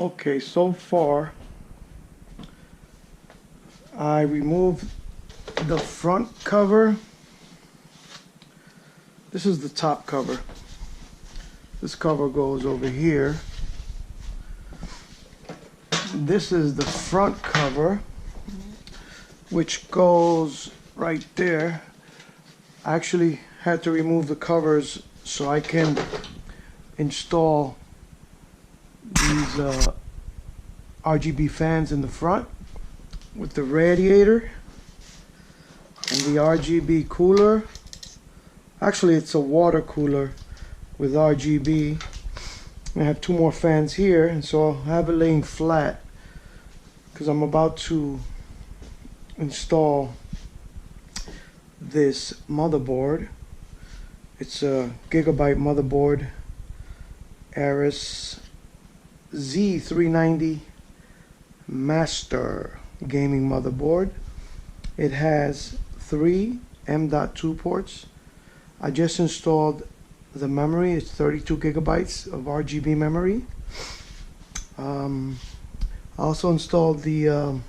Okay, so far I removed the front cover. This is the top cover. This cover goes over here. This is the front cover, which goes right there. I actually had to remove the covers so I can install these RGB fans in the front with the radiator and the RGB cooler. Actually, it's a water cooler with RGB. I have two more fans here, and so I'll have it laying flat because I'm about to install this motherboard. It's a Gigabyte motherboard, Asus Z390 Master gaming motherboard. It has 3 M.2 ports. I just installed the memory. It's 32 gigabytes of RGB memory. I also installed the